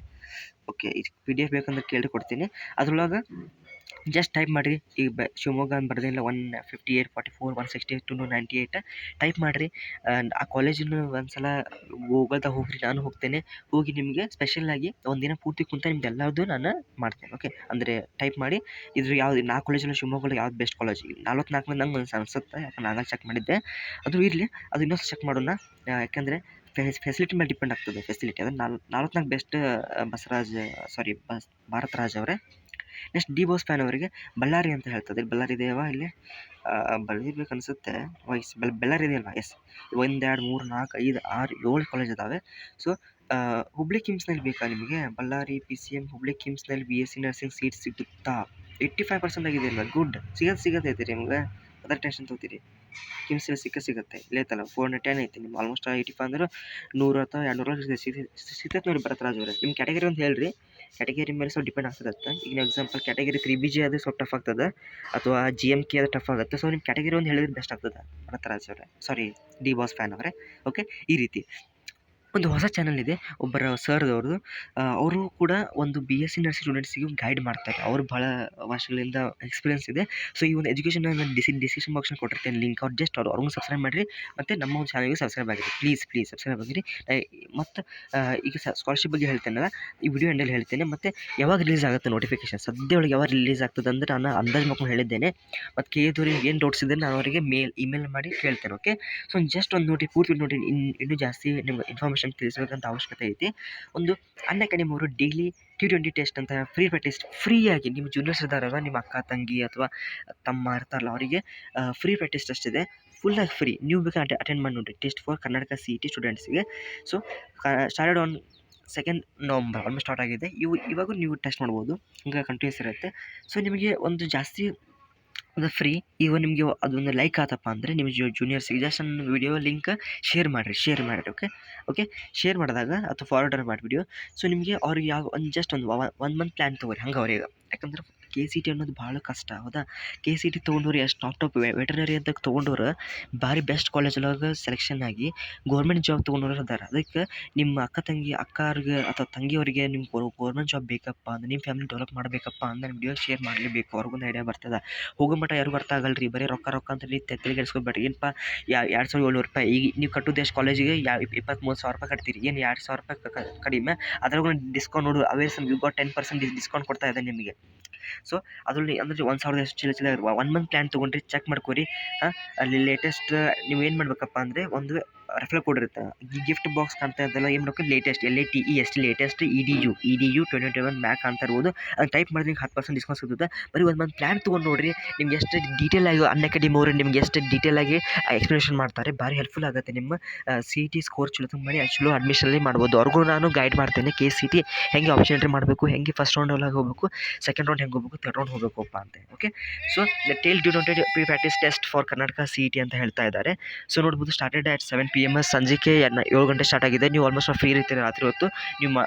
ಓಕೆ, ಇದು PDF ಬೇಕಂದ್ರೆ ಕೇಳಿ ಕೊಡ್ತೀನಿ. ಅದ್ರೊಳಗೆ ಜಸ್ಟ್ ಟೈಪ್ ಮಾಡಿರಿ. ಈಗ ಶಿವಮೊಗ್ಗ ಅಂತ ಬರ್ದಿಲ್ಲ, 158, 44, 160, 298 ಟೈಪ್ ಮಾಡಿರಿ. ಆ ಕಾಲೇಜಿನ ಒಂದು ಸಲ ಗೂಗಲ್ದಾಗ ಹೋಗ್ರಿ, ನಾನು ಹೋಗ್ತೇನೆ. ಹೋಗಿ ನಿಮಗೆ ಸ್ಪೆಷಲಾಗಿ ಒಂದಿನ ಪೂರ್ತಿ ಕುಂತ ನಿಮ್ದು ಎಲ್ಲದೂ ನಾನು ಮಾಡ್ತೇನೆ. ಓಕೆ, ಅಂದರೆ ಟೈಪ್ ಮಾಡಿ ಇದ್ರ ಯಾವ್ದು 4 ಕಾಲೇಜಲ್ಲಿ ಶಿವಮೊಗ್ಗದಲ್ಲಿ ಯಾವ್ದು ಬೆಸ್ಟ್ ಕಾಲೇಜ್. 44 ನಂಗೆ ಒಂದು ಅನ್ಸುತ್ತೆ, ಯಾಕಂದ್ರೆ ನಾನು ಚೆಕ್ ಮಾಡಿದ್ದೆ. ಅದು ಇರಲಿ, ಅದು ಇನ್ನೊಂದು ಚೆಕ್ ಮಾಡೋಣ. ಯಾಕೆಂದರೆ ಫೆಸಿಲಿಟಿ ಮೇಲೆ ಡಿಪೆಂಡ್ ಆಗ್ತದೆ. ಫೆಸಿಲಿಟಿ ಅಂದರೆ 44 ಬೆಸ್ಟ್ ಭಾರತ್ ರಾಜ್ ಅವರೇ. ನೆಕ್ಸ್ಟ್ ಡಿ ಬಾಸ್ ಫ್ಯಾನ್ ಅವರಿಗೆ ಬಳ್ಳಾರಿ ಅಂತ ಹೇಳ್ತದೆ. ಬಳ್ಳಾರಿ ಇದೆಯವಾ ಇಲ್ಲಿ, ಬಳಿರ್ಬೇಕು ಅನಿಸುತ್ತೆ. ಬಳ್ಳಾರಿ ಇದೆಯಲ್ವಾ? ಎಸ್. 1, 2, 3, 4, 5, 6, 7 ಕಾಲೇಜ್ ಇದ್ದಾವೆ. ಸೊ ಹುಬ್ಳಿ ಕಿಮ್ಸ್ನಲ್ಲಿ ಬೇಕಾ ನಿಮಗೆ? ಬಳ್ಳಾರಿ PCM ಹುಬ್ಳಿ ಕಿಮ್ಸ್ನಲ್ಲಿ BSc ನರ್ಸಿಂಗ್ ಸೀಟ್ ಸಿಗುತ್ತಾ? 85% ಆಗಿದೆ ಅಲ್ವಾ? ಗುಡ್. ಸಿಗತ್ತೈತಿ ರೀ ನಿಮ್ಗೆ, ಅದರ ಟೆನ್ಷನ್ ತೊಗೋತೀರಿ. ಕಿಮ್ಸಲ್ಲಿ ಸಿಗುತ್ತೆ. ಇಲ್ಲೈತಲ್ಲ 410 ಐತಿ. ನಿಮ್ಮ ಆಲ್ಮೋಸ್ಟ್ 85 ಅಂದ್ರೆ 100 ಅಥವಾ 200 ಸಿಗ್ತೈತೆ ನೋಡಿ ಭರತ್ ರಾಜ್ ಅವರೇ. ನಿಮ್ಮ ಕ್ಯಾಟಗರಿ ಒಂದು ಹೇಳ್ರಿ, ಕ್ಯಾಟಗರಿ ಮೇಲೆ ಸ್ವಲ್ಪ ಡಿಪೆಂಡ್ ಆಗ್ತದೆ. ಈಗ ಎಕ್ಸಾಂಪಲ್ ಕ್ಯಾಟಗರಿ 3BG ಆದರೆ ಸ್ವಲ್ಪ ಟಫ್ ಆಗ್ತದೆ, ಅಥವಾ GMK ಅದು ಟಫ್ ಆಗುತ್ತೆ. ಸೊ ನಿಮ್ಮ ಕ್ಯಾಟಗರಿ ಒಂದು ಹೇಳಿದ್ರೆ ಬೆಸ್ಟ್ ಆಗ್ತದೆ ಭರತ್ ರಾಜ್ ಅವರೇ, ಡಿ ಬಾಸ್ ಫ್ಯಾನ್ ಅವರೇ. ಓಕೆ, ಈ ರೀತಿ ಒಂದು ಹೊಸ ಚಾನಲ್ ಇದೆ ಒಬ್ಬರ ಸರ್ದವ್ರದ್ದು. ಅವರು ಕೂಡ ಒಂದು BSc ನರ್ಸಿಂಗ್ ಸ್ಟೂಡೆಂಟ್ಸಿಗೆ ಗೈಡ್ ಮಾಡ್ತಾರೆ. ಅವರು ಭಾಳ ವರ್ಷಗಳಿಂದ ಎಕ್ಸ್ಪೀರಿಯನ್ಸ್ ಇದೆ. ಸೊ ಈ ಒಂದು ಎಜುಕೇಷನ್ ನಾನು ಡಿಸ್ಕ್ರಿಪ್ಷನ್ ಬಾಕ್ಸ್ನ ಕೊಟ್ಟಿರ್ತೇನೆ ಲಿಂಕ್. ಅವ್ರು ಜಸ್ಟ್ ಅವ್ರಿಗೂ ಸಬ್ಸ್ಕ್ರೈಬ್ ಮಾಡಿರಿ, ಮತ್ತು ನಮ್ಮ ಒಂದು ಚಾನಲ್ಗೆ ಸಬ್ಸ್ಕ್ರೈಬ್ ಆಗಿರಿ. ಪ್ಲೀಸ್ ಸಬ್ಸ್ಕ್ರೈಬ್ ಆಗಿರಿ. ಮತ್ತು ಈಗ ಸ್ಕಾಲರ್ಶಿಪ್ ಬಗ್ಗೆ ಹೇಳ್ತೇನಲ್ಲ, ಈ ವಿಡಿಯೋ ಎಂಡಲ್ಲಿ ಹೇಳ್ತೇನೆ. ಮತ್ತು ಯಾವಾಗ ರಿಲೀಸ್ ಆಗುತ್ತೆ ನೋಟಿಫಿಕೇಶನ್, ಸದ್ಯ ಒಳಗೆ ಯಾವಾಗ ರಿಲೀಸ್ ಆಗ್ತದೆ ಅಂದರೆ ನಾನು ಅಂದಾಜು ಮಾಡ್ಕೊಂಡು ಹೇಳಿದ್ದೇನೆ. ಮತ್ತು KA ಏನು ಡೌಟ್ಸ್ ಇದೆ ನಾನು ಅವರಿಗೆ ಇಮೇಲ್ ಮಾಡಿ ಕೇಳ್ತೇನೆ. ಓಕೆ, ಸೊ ಜಸ್ಟ್ ಒಂದು ಪೂರ್ತಿ ನೋಡಿ. ಇನ್ನೂ ಜಾಸ್ತಿ ನಿಮ್ಗೆ ಇನ್ಫಾರ್ಮೇಷನ್ ತಿಳಿಸ್ಬೇಕಂತ ಅವಶ್ಯಕತೆ ಐತಿ. ಒಂದು ಅನ್ಅಕಾಡೆಮಿ ಅವರು ಡೈಲಿ T20 ಟೆಸ್ಟ್ ಅಂತ ಫ್ರೀ ಟೆಸ್ಟ್ ಫ್ರೀಯಾಗಿ ನಿಮ್ಮ ಜೂನಿಯರ್ಸ್ ಇದ್ದಾರಲ್ಲ, ನಿಮ್ಮ ಅಕ್ಕ ತಂಗಿ ಅಥವಾ ತಮ್ಮ ಇರ್ತಾರಲ್ಲ, ಅವರಿಗೆ ಫ್ರೀ ಟೆಸ್ಟ್ ಅಷ್ಟಿದೆ, ಫುಲ್ಲಾಗಿ ಫ್ರೀ. ನೀವು ಬೇಕಾದ್ರೆ ಅಟೆಂಡ್ ಮಾಡಿ ನೋಡಿರಿ. ಟೆಸ್ಟ್ ಫಾರ್ ಕರ್ನಾಟಕ CET ಸ್ಟೂಡೆಂಟ್ಸಿಗೆ. So started on 2 November almost start ಆಗಿದೆ. ಇವಾಗ ನೀವು ಟೆಸ್ಟ್ ಮಾಡ್ಬೋದು, ಹಿಂಗೆ ಕಂಟಿನ್ಯೂಸ್ ಇರುತ್ತೆ. ಸೊ ನಿಮಗೆ ಒಂದು ಜಾಸ್ತಿ ಅದು ಫ್ರೀ. ಇವನ್ ನಿಮಗೆ ಅದೊಂದು ಲೈಕ್ ಆತಪ್ಪ ಅಂದರೆ ನಿಮ್ಮ ಜೂನಿಯರ್ಸಿಗೆ ಜಸ್ಟ್ ನನ್ನ ವಿಡಿಯೋ ಲಿಂಕ್ ಶೇರ್ ಮಾಡಿರಿ. ಓಕೆ ಓಕೆ ಶೇರ್ ಮಾಡಿದಾಗ ಅಥವಾ ಫಾರ್ವರ್ಡರ್ ಮಾಡಿ ವಿಡಿಯೋ. ಸೊ ನಿಮಗೆ ಅವ್ರಿಗೆ ಯಾವ ಒಂದು ಜಸ್ಟ್ ಒಂದು 1 ಮಂತ್ ಪ್ಲ್ಯಾನ್ ತೊಗೊರಿ ಹಂಗೆ ಅವ್ರಿಗೆ. ಯಾಕಂದ್ರೆ KCT ಅನ್ನೋದು ಭಾಳ ಕಷ್ಟ ಹೌದಾ. KCT ತೊಗೊಂಡವ್ರು ಎಷ್ಟು ಟಾಪ್ ವೆಟರ್ನರಿ ಅಂತ ತೊಗೊಂಡವ್ರು ಭಾರಿ ಬೆಸ್ಟ್ ಕಾಲೇಜ್ ಒಳಗೆ ಸೆಲೆಕ್ಷನ್ ಆಗಿ ಗೌರ್ಮೆಂಟ್ ಜಾಬ್ ತೊಗೊಂಡವ್ರು ಅದಾರ. ಅದಕ್ಕೆ ನಿಮ್ಮ ಅಕ್ಕವ್ರಿಗೆ ಅಥವಾ ತಂಗಿಯವರಿಗೆ ನಿಮ್ಮ ಗೌರ್ಮೆಂಟ್ ಜಾಬ್ ಬೇಕಪ್ಪ ಅಂದ್ರೆ ನಿಮ್ಮ ಫ್ಯಾಮಿಲಿ ಡೆವಲಪ್ ಮಾಡಬೇಕಪ್ಪ ಅಂದ್ರೆ ವಿಡಿಯೋ ಶೇರ್ ಮಾಡಲೇಬೇಕು. ಅವ್ರಿಗೊಂದು ಐಡಿಯಾ ಬರ್ತದೆ. ಹೋಗೋ ಮಟ್ಟ ಯಾರಿಗೂ ಅರ್ಥ ಆಗಲ್ಲ ರೀ. ಬರೀ ರೊಕ್ಕ ಅಂತ ನೀವು ತಲೆಗೆಡಿಸ್ಕೊಬೇಡ್ರಿ. ಏನಪ್ಪ 2,700 ರೂಪಾಯಿ ಈಗ ನೀವು ಕಟ್ಟೋದು ಎಷ್ಟು ಕಾಲೇಜಿಗೆ 23,000 ರೂಪಾಯಿ ಕಟ್ತೀರಿ. ಏನು 2,000 ರೂಪಾಯಿ ಕಡಿಮೆ ಅದ್ರಾಗ ಡಿಸ್ಕೌಂಟ್ ನೋಡು ಅವೇ ಯು ಗಾಟ್ 10% ಡಿಸ್ಕೌಂಟ್ ಕೊಡ್ತಾ ಇದೆ ನಿಮಗೆ. ಸೊ ಅದರಲ್ಲಿ ಅಂದರೆ 1,000 ಎಷ್ಟು ಚಿಲ್ಲರೆ 1 ಮಂತ್ ಪ್ಲ್ಯಾನ್ ತೊಗೊಂಡ್ರಿ ಚೆಕ್ ಮಾಡ್ಕೊರಿ. ಅಲ್ಲಿ ಲೇಟೆಸ್ಟ್ ನೀವು ಏನು ಮಾಡಬೇಕಪ್ಪ ಅಂದರೆ ಒಂದು ರೆಫರ್ ಕೋಡ್ ಇರುತ್ತೆ. ಈ ಗಿಫ್ಟ್ ಬಾಕ್ಸ್ ಕಾಣ್ತಾ ಇದ್ದಲ್ಲ ಏನು ಮಾಡಬೇಕು ಲೇಟೆಸ್ಟ್ LATEST ಲೇಟೆಸ್ಟ್ EDU 2021 ಮ್ಯಾಕ್ ಕಾಣ್ತಾ ಇರ್ಬೋದು. ಅದು ಟೈಪ್ ಮಾಡಿದ್ರೆ 10% ಡಿಸ್ಕೌಂಟ್ ಸಿಗುತ್ತೆ. ಬರೀ 1 ಮಂತ್ ಪ್ಲ್ಯಾನ್ ತೊಗೊಂಡು ನೋಡಿರಿ. ನಿಮ್ಗೆ ಎಷ್ಟು ಡೀಟೇಲ್ ಆಗಿ ಅನ್ಅಕಾಡೆಮಿ ಅವರು ನಿಮ್ಗೆ ಎಷ್ಟು ಡೀಟೇಲ್ ಆಗಿ ಎಕ್ಸ್ಪ್ಲನೇಷನ್ ಮಾಡ್ತಾರೆ. ಭಾರಿ ಹೆಲ್ಪ್ಫುಲ್ ಆಗುತ್ತೆ. ನಿಮ್ಮ CET ಸ್ಕೋರ್ ಚಲೋ ಮಾಡಿ ಚಲೋ ಅಡ್ಮಿಷನಲ್ಲಿ ಮಾಡ್ಬೋದು. ಅವ್ರಿಗೂ ನಾನು ಗೈಡ್ ಮಾಡ್ತೇನೆ KCT ಹೆಂಗೆ ಆಪ್ಷನ್ ಎಂಟ್ರಿ ಮಾಡಬೇಕು, ಹೆಂಗೆ ಫಸ್ಟ್ ರೌಂಡ್ ಒಳಗೆ ಹೋಗಬೇಕು, ಸೆಕೆಂಡ್ ರೌಂಡ್ ಹೆಂಗೆ ಹೋಗಬೇಕು, ಥರ್ಡ್ ರೌಂಡ್ ಹೋಗಬೇಕಪ್ಪ ಅಂತ. Okay so tell denoted pre practice test for Karnataka CET ಅಂತ ಹೇಳ್ತಾ ಇದ್ದಾರೆ. ಸೊ ನೋಡ್ಬೋದು ಸ್ಟಾರ್ಟೆಡ್ ಅಟ್ 7 PM ಸಂಜೆಗೆ 7 ಗಂಟೆ ಸ್ಟಾರ್ಟ್ ಆಗಿದೆ. ನೀವು ಆಲ್ಮೋಸ್ಟ್ ಫ್ರೀ ಇರ್ತೀರಿ ರಾತ್ರಿ ಹೊತ್ತು. ನೀವು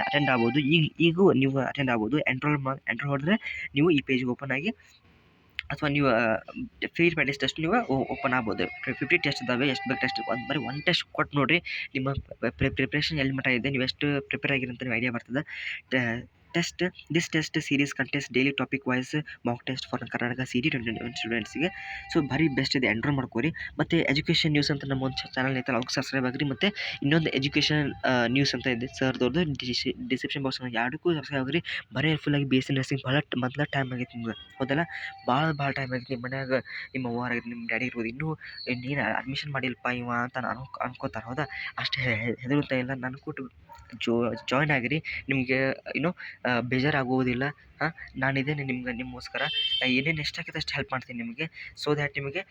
ಅಟೆಂಡ್ ಆಗ್ಬೋದು. ಈಗೂ ನೀವು ಅಟೆಂಡ್ ಆಗ್ಬೋದು. ಎಂಟ್ರೋಲ್ ಮಾಡಿದ್ರೆ ನೀವು ಈ ಪೇಜ್ಗೆ ಓಪನ್ ಆಗಿ ಅಥವಾ ನೀವು ಫ್ರೀ ಪ್ರಾಕ್ಟೀಸ್ ಟೆಸ್ಟ್ ನೀವು ಓಪನ್ ಆಗ್ಬೋದು. 50 ಟೆಸ್ಟ್ ಇದ್ದಾವೆ. ಎಷ್ಟು ಬೇಕು ಟೆಸ್ಟ್ ಬರೀ 1 ಟೆಸ್ಟ್ ಕೊಟ್ಟು ನೋಡಿರಿ ನಿಮ್ಮ ಪ್ರಿಪ್ರೇಷನ್ ಎಲ್ಲಿ ಮಟ್ಟ ಇದೆ, ನೀವು ಎಷ್ಟು ಪ್ರಿಪೇರ್ ಆಗಿರಿ ಅಂತ ನೀವು ಐಡಿಯಾ ಬರ್ತದೆ. This test series contest daily topic wise mock test for Karnataka CET 2021 ಸ್ಟೂಡೆಂಟ್ಸ್ಗೆ. ಸೊ ಭಾರಿ ಬೆಸ್ಟ್ ಇದೆ, ಎನ್ರೋಲ್ ಮಾಡ್ಕೋರಿ. ಮತ್ತು ಎಜುಕೇಷನ್ ನ್ಯೂಸ್ ಅಂತ ನಮ್ಮ ಒಂದು ಚಾನಲ್ ಐತಲ್ಲ ಅವ್ರಿಗೆ ಸಬ್ಸ್ಕ್ರೈಬ್ ಆಗಿರಿ. ಮತ್ತು ಇನ್ನೊಂದು ಎಜುಕೇಷನ್ ನ್ಯೂಸ್ ಅಂತ ಇದೆ ಸರ್ದವ್ರದ್ದು ಡಿಸ್ಕ್ರಿಪ್ಷನ್ ಬಾಕ್ಸ್ ಎರಡಕ್ಕೂ ಸಬ್ಸ್ಕ್ರೈಬ್ ಆಗಿರಿ. ಭಾರಿ ಹೆಲ್ಪ್ಫುಲ್ಲಾಗಿ BSc ನರ್ಸಿಂಗ್ ಭಾಳ ಮೊದಲ ಟೈಮ್ ಆಗೈತೆ ನಿಮ್ಗೆ ಹೌದಲ್ಲ. ಭಾಳ ಟೈಮ್ ಆಗೈತೆ. ನಿಮ್ಮ ಮನ್ಯಾಗ ನಿಮ್ಮ ಅವ್ವಾರ ನಿಮ್ಮ ಡ್ಯಾಡಿ ಇರ್ಬೋದು ಇನ್ನೂ ನೀನು ಅಡ್ಮಿಷನ್ ಮಾಡಿಲ್ಪ ಇವ ಅಂತ ನಾನು ಅನ್ಕೋತಾರೆ ಹೌದಾ. ಅಷ್ಟು ಹೆದರುತ್ತಾ ಇಲ್ಲ. ನಾನು ಕೊಟ್ಟು ಜಾಯ್ನ್ ಆಗಿರಿ. ನಿಮಗೆ ಏನೋ ಬೇಜಾರಾಗುವುದಿಲ್ಲ. ನಾನಿದ್ದೇನೆ ನಿಮಗೋಸ್ಕರ ಏನೇನು ಎಷ್ಟಾಗೈತೆ ಅಷ್ಟು ಹೆಲ್ಪ್ ಮಾಡ್ತೀನಿ ನಿಮಗೆ. ಸೊ ದ್ಯಾಟ್ ನಿಮಗೆ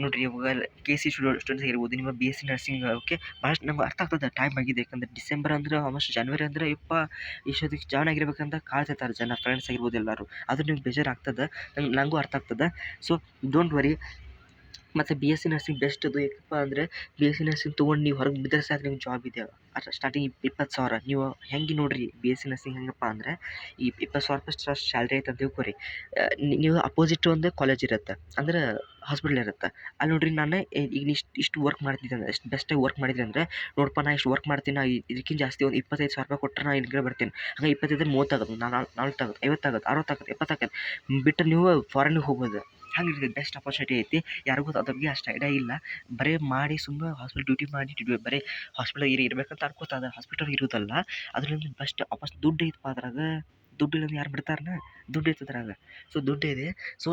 ನೋಡಿರಿ ಇವಾಗ KC ಸ್ಟೂಡೆಂಟ್ಸ್ ಇರ್ಬೋದು, ನಿಮ್ಮ BSc ನರ್ಸಿಂಗ್ ಓಕೆ ಭಾಳಷ್ಟು ನಮ್ಗೆ ಅರ್ಥ ಆಗ್ತದೆ. ಟೈಮ್ ಆಗಿದೆ. ಯಾಕಂದರೆ ಡಿಸೆಂಬರ್ ಅಂದರೆ ಆಲ್ಮೋಸ್ಟ್ ಜನವರಿ ಅಂದರೆ ಇಷ್ಟೊತ್ತಿಗೆ ಜಾಯ್ನ್ ಆಗಿರ್ಬೇಕಂತ ಕಾಳ್ತಿರ್ತಾರೆ ಜನ, ಫ್ರೆಂಡ್ಸ್ ಆಗಿರ್ಬೋದು ಎಲ್ಲರೂ. ಅದು ನಿಮ್ಗೆ ಬೇಜಾರಾಗ್ತದೆ, ನನಗೂ ಅರ್ಥ ಆಗ್ತದೆ. So don't worry. ಮತ್ತು BSc ನರ್ಸಿಂಗ್ ಬೆಸ್ಟ್ ಅದು. ಯಾಕಪ್ಪ ಅಂದರೆ BSc ನರ್ಸಿಂಗ್ ತೊಗೊಂಡು ನೀವು ಹೊರಗೆ ಬಿದ್ದರೆ ಸಾಕು ನಿಮ್ಗೆ ಜಾಬ್ ಇದೆ. ಸ್ಟಾರ್ಟಿಂಗ್ 20,000 ನೀವು ಹೆಂಗೆ ನೋಡಿರಿ. BSc ನರ್ಸಿಂಗ್ ಹೆಂಗಪ್ಪ ಅಂದರೆ ಈ 20,000 ರೂಪಾಯಿ ಸ್ಯಾಲ್ರಿ ಐತೆ ಅಂತ ತಿಳ್ಕೊರಿ. ನೀವು ಅಪೋಸಿಟ್ ಒಂದು ಕಾಲೇಜ್ ಇರುತ್ತೆ ಅಂದ್ರೆ ಹಾಸ್ಪಿಟಲ್ ಇರುತ್ತೆ. ಅಲ್ಲಿ ನೋಡಿರಿ ನಾನು ಈಗ ಇಷ್ಟು ವರ್ಕ್ ಮಾಡ್ತಿದ್ದೆ ಅಂದರೆ ಎಷ್ಟು ಬೆಸ್ಟಾಗಿ ವರ್ಕ್ ಮಾಡಿದ್ರಿ ಅಂದರೆ ನೋಡಪ್ಪ ನಾ ಇಷ್ಟು ವರ್ಕ್ ಮಾಡ್ತೀನಿ. ಇದಕ್ಕಿಂತ ಜಾಸ್ತಿ ಒಂದು 25,000 ರೂಪಾಯಿ ಕೊಟ್ಟರೆ ನಾನು ಇಲ್ಲಿಗೆ ಬರ್ತೀನಿ. ಹಂಗೆ 25 30 ಆಗುತ್ತೆ, 40 ಆಗುತ್ತೆ, 50 ಆಗುತ್ತೆ, 60 ಆಗುತ್ತೆ, 70 ಆಗುತ್ತೆ. ಬಿಟ್ಟು ನೀವು ಫಾರಿನ್ಗೆ ಹೋಗ್ಬೋದು. ಹಂಗಿರ್ತದೆ. ಬೆಸ್ಟ್ ಅಪರ್ಚುನಿಟಿ ಐತಿ. ಯಾರಿಗೂ ಅದ್ರ ಬಗ್ಗೆ ಅಷ್ಟು ಐಡಿಯಾ ಇಲ್ಲ. ಬರೀ ಮಾಡಿ ಸುಮ್ಮನೆ ಹಾಸ್ಪಿಟಲ್ ಡ್ಯೂಟಿ ಮಾಡಿ ಬರೀ ಹಾಸ್ಪಿಟಲ್ ಇರ್ಬೇಕಂತ ಅನ್ಕೋತದ. ಹಾಸ್ಪಿಟಲ್ ಇರೋದಲ್ಲ ಅದರಿಂದ ಬೆಸ್ಟ್ ದುಡ್ಡು ಐತಪ್ಪ ಅದ್ರಾಗ. ದುಡ್ಡು ಇಲ್ಲಂದ್ರೆ ಯಾರು ಬಿಡ್ತಾರನ. ದುಡ್ಡು ಐತೆ ಅದ್ರಾಗ. ಸೊ ದುಡ್ಡು ಇದೆ. ಸೊ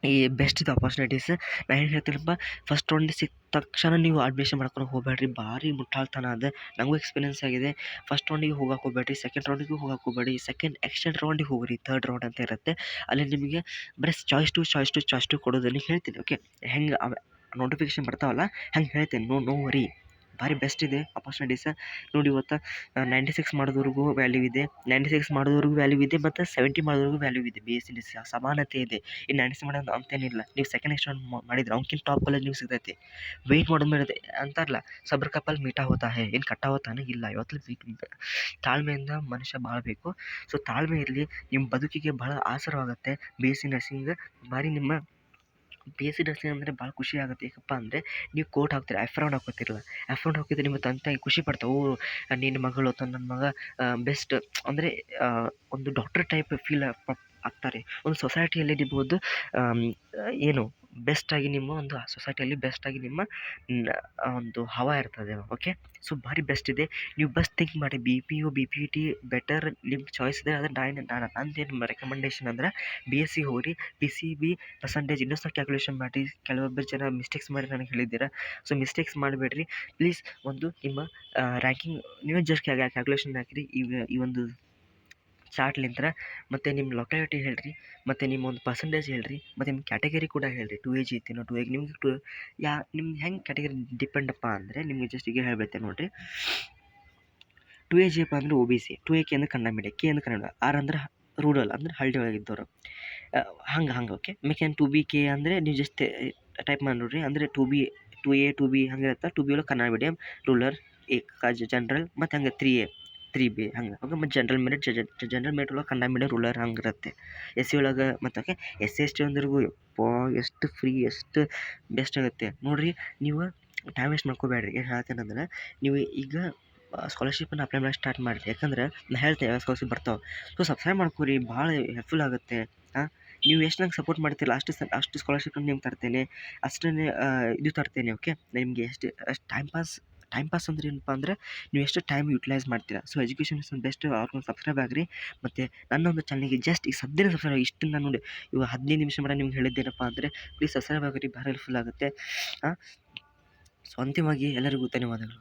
ಈ ಬೆಸ್ಟ್ ಇದು ಅಪರ್ಚುನಿಟೀಸ್. ನಾನು ಏನು ಹೇಳ್ತೀನಪ್ಪ, ಫಸ್ಟ್ ರೌಂಡ್ ಸಿಕ್ಕ ತಕ್ಷಣ ನೀವು ಅಡ್ಮಿಷನ್ ಮಾಡ್ಕೊಂಡು ಹೋಗಬೇಡ್ರಿ. ಭಾರಿ ಮುಟ್ಟಾಳ್ತನ ಅದು. ನನಗೂ ಎಕ್ಸ್ಪೀರಿಯನ್ಸ್ ಆಗಿದೆ. ಫಸ್ಟ್ ರೌಂಡಿಗೆ ಹೋಗಕ್ಕೆ ಹೋಗಬೇಡ್ರಿ, ಸೆಕೆಂಡ್ ರೌಂಡಿಗೂ ಹೋಗಕ್ಕೆ ಹೋಗಬೇಡಿ. ಸೆಕೆಂಡ್ ಎಕ್ಸ್ಟೆಂಡ್ ರೌಂಡಿಗೆ ಹೋಗ್ರಿ. ಥರ್ಡ್ ರೌಂಡ್ ಅಂತ ಇರುತ್ತೆ. ಅಲ್ಲಿ ನಿಮಗೆ ಬರೀ ಚಾಯ್ಸ್ ಟು ಕೊಡೋದನ್ನು ಹೇಳ್ತೀನಿ. ಓಕೆ ಹೆಂಗೆ ನೋಟಿಫಿಕೇಶನ್ ಬರ್ತಾವಲ್ಲ ಹಂಗೆ ಹೇಳ್ತೀನಿ. No worry. ಭಾರಿ ಬೆಸ್ಟ್ ಇದೆ ಅಪರ್ಚುನಿಟೀಸ್. ನೋಡಿ ಇವತ್ತು 96 ಮಾಡಿದವ್ರಿಗೂ ವ್ಯಾಲ್ಯೂ ಇದೆ, 96 ಮಾಡಿದವ್ರಿಗೂ ವ್ಯಾಲ್ಯೂ ಇದೆ, ಮತ್ತು 70 ಮಾಡಿದವ್ರಿಗೂ ವ್ಯಾಲ್ಯೂ ಇದೆ. BSc ಸಮಾನತೆ ಇದೆ. ಈ 96 ಮಾಡೋದು ಅಂತೇನಿಲ್ಲ. ನೀವು ಸೆಕೆಂಡ್ ಎಕ್ಸ್ಟೆಂಡ್ ಮಾಡಿದ್ರೆ ಅವ್ಕಿಂತ ಟಾಪ್ ಕಾಲೇಜ್ ನೀವು ಸಿಗ್ತೈತಿ. ವೆಯ್ಟ್ ಮಾಡೋದು ಮೇಲೆ ಅಂತಾರಲ್ಲ ಸಬ್ರ್ ಕಪಲ್ ಮೀಟಾ ಹೋತಾ ಹೇ, ಏನು ಕಟ್ಟ ಹೋತಾನೆ ಇಲ್ಲ. ಇವತ್ತು ತಾಳ್ಮೆಯಿಂದ ಮನುಷ್ಯ ಬಾಳಬೇಕು. ಸೊ ತಾಳ್ಮೆ ಇರಲಿ. ನಿಮ್ಮ ಬದುಕಿಗೆ ಭಾಳ ಆಸರವಾಗುತ್ತೆ BSc ನರ್ಸಿಂಗ್. ಭಾರಿ ನಿಮ್ಮ BSc ನರ್ಸಿಂಗ್ ಅಂದರೆ ಭಾಳ ಖುಷಿ ಆಗುತ್ತೆ. ಯಾಕಪ್ಪ ಅಂದರೆ ನೀವು ಕೋರ್ಟ್ ಹಾಕ್ತೀರ, ರೌಂಡ್ ಹಾಕೋತಿರಲ್ಲ. ರೌಂಡ್ ಹಾಕಿದ್ರೆ ನಿಮ್ಮ ತಂದೆ ಖುಷಿ ಪಡ್ತಾವೆ. ನಿನ್ನ ಮಗಳು ಅಥವಾ ನನ್ನ ಮಗ ಬೆಸ್ಟ್ ಅಂದರೆ ಒಂದು ಡಾಕ್ಟರ್ ಟೈಪ್ ಫೀಲ್ ಆಗ್ತಾರೆ. ಒಂದು ಸೊಸೈಟಿಯಲ್ಲಿ ನಿಮ್ಮೊಂದು ಏನು ಬೆಸ್ಟಾಗಿ ನಿಮ್ಮ ಒಂದು ಸೊಸೈಟಿಯಲ್ಲಿ ಬೆಸ್ಟಾಗಿ ನಿಮ್ಮ ಒಂದು ಹವಾ ಇರ್ತದೆ. ಓಕೆ ಸೊ ಭಾರಿ ಬೆಸ್ಟ್ ಇದೆ. ನೀವು ಬಸ್ ಥಿಂಕ್ ಮಾಡಿ. BPO BPT ಬೆಟರ್ ನಿಮ್ಮ ಚಾಯ್ಸ್ ಇದೆ. ಆದರೆ ನಂದೇನು ರೆಕಮೆಂಡೇಶನ್ ಅಂದರೆ BSc ಹೋಗ್ರಿ. PCB ಪರ್ಸಂಟೇಜ್ ಇನ್ನೂ ಸಹ ಕ್ಯಾಲ್ಕುಲೇಷನ್ ಮಾಡಿ. ಕೆಲವೊಬ್ಬರು ಜನ ಮಿಸ್ಟೇಕ್ಸ್ ಮಾಡಿ ನನಗೆ ಹೇಳಿದ್ದೀರಾ. ಸೊ ಮಿಸ್ಟೇಕ್ಸ್ ಮಾಡಬೇಡ್ರಿ ಪ್ಲೀಸ್. ಒಂದು ನಿಮ್ಮ ರ್ಯಾಂಕಿಂಗ್ ನೀವೇ ಜಸ್ಟ್ ಕ್ಯಾಲ್ಕುಲೇಷನ್ ಹಾಕಿರಿ ಈ ಒಂದು ಚಾರ್ಟ್ಲಿಂತ್ರ. ಮತ್ತು ನಿಮ್ಮ ಲೊಕ್ಯಾಲಿಟಿ ಹೇಳ್ರಿ, ಮತ್ತು ನಿಮ್ಮ ಒಂದು ಪರ್ಸಂಟೇಜ್ ಹೇಳ್ರಿ, ಮತ್ತು ನಿಮ್ಮ ಕ್ಯಾಟಗರಿ ಕೂಡ ಹೇಳ್ರಿ. 2AG ಇತ್ತೇನೋ 2AG ನಿಮ್ಗೆ ನಿಮ್ಗೆ ಹೆಂಗೆ ಕ್ಯಾಟಗರಿ ಡಿಪೆಂಡಪ್ಪ ಅಂದರೆ ನಿಮಗೆ ಜಸ್ಟ್ ಈಗ ಹೇಳ್ಬಿಡ್ತೇನೆ ನೋಡಿರಿ. 2AG ಅಪ್ಪ ಅಂದರೆ OBC, 2AK ಅಂದರೆ ಕನ್ನಡ ಮೀಡಿಯಂ, K ಅಂದರೆ ಕನ್ನಡ, R ಅಂದರೆ ರೂರಲ್ ಅಂದರೆ ಹಳ್ಳಿ ಒಳಗಿದ್ದವರು, ಹಂಗೆ okay make two B K ಅಂದರೆ ನೀವು ಜಸ್ಟ್ ಟೈಪ್ ಮಾಡಿ ನೋಡ್ರಿ. ಅಂದರೆ ಟು ಎ ಟು ಬಿ ಹಂಗಿರುತ್ತೆ. ಟು ಬಿ ಒಳಗೆ ಕನ್ನಡ ಮೀಡಿಯಮ್ ರೂರಲ್ ಜನರಲ್ ಮತ್ತು ಹಂಗೆ 3A 3B ಹಂಗೆ ಓಕೆ. ಮತ್ತು ಜನರಲ್ ಮೆರಿಟ್ ಒಳಗೆ ಕನ್ನಡ ಮೀಡಿಯಮ್ ರೂರಲ್ ಹಂಗಿರುತ್ತೆ. ಎಸ್ ಸಿ ಒಳಗೆ ಮತ್ತು okay S C S T ಅಂದ್ರಿಗೂ ಯಪ್ಪಾ ಎಷ್ಟು ಫ್ರೀ ಎಷ್ಟು ಬೆಸ್ಟ್ ಆಗುತ್ತೆ ನೋಡಿರಿ. ನೀವು ಟೈಮ್ ವೇಸ್ಟ್ ಮಾಡ್ಕೋಬೇಡ್ರಿ. ಏನು ಹೇಳ್ತೇನೆಂದ್ರೆ ನೀವು ಈಗ ಸ್ಕಾಲರ್ಶಿಪ್ಪನ್ನು ಅಪ್ಲೈ ಮಾಡಿ ಸ್ಟಾರ್ಟ್ ಮಾಡಿರಿ. ಯಾಕಂದ್ರೆ ನಾನು ಹೇಳ್ತೇನೆ ಯಾವ ಸ್ಕಾಲರ್ಶಿಪ್ ಬರ್ತಾವೆ. ಸೊ ಸಬ್ಸ್ಕ್ರೈಬ್ ಮಾಡ್ಕೊರಿ, ಭಾಳ ಹೆಲ್ಪ್ಫುಲ್ ಆಗುತ್ತೆ. ನೀವು ಎಷ್ಟು ನಂಗೆ ಸಪೋರ್ಟ್ ಮಾಡ್ತೀರಲ್ಲ ಅಷ್ಟು ಸ್ಕಾಲರ್ಶಿಪ್ನ ನಿಮ್ಗೆ ತರ್ತೇನೆ, ಅಷ್ಟೇ ಇದು ತರ್ತೇನೆ ಓಕೆ. ನಿಮಗೆ ಅಷ್ಟು ಟೈಮ್ ಪಾಸ್ ಅಂದ್ರೆ ಏನಪ್ಪ ಅಂದರೆ ನೀವು ಎಷ್ಟು ಟೈಮ್ ಯುಟಿಲೈಸ್ ಮಾಡ್ತೀರಾ. So education is best. ಅವ್ರಿಗೆ ಸಬ್ಸ್ಕ್ರೈಬ್ ಆಗಿರಿ. ಮತ್ತು ನನ್ನೊಂದು ಚಾನಲ್ಗೆ ಜಸ್ಟ್ ಈಗ ಸದ್ಯನೇ ಸಬ್ಸ್ಕ್ರೈಬ್ ಆಗಿ ಇಷ್ಟು ನಾನು ನೋಡಿ ಇವಾಗ 15 ನಿಮಿಷ ಮಾಡಿ ನಿಮ್ಗೆ ಹೇಳಿದ್ದೇನಪ್ಪ ಅಂದರೆ ಪ್ಲೀಸ್ ಸಬ್ಸ್ಕ್ರೈಬ್ ಆಗಿರಿ, ಭಾಳ ಹೆಲ್ಪ್ಫುಲ್ ಆಗುತ್ತೆ. ಸೊ ಅಂತಿಮವಾಗಿ ಎಲ್ಲರಿಗೂ ಧನ್ಯವಾದಗಳು.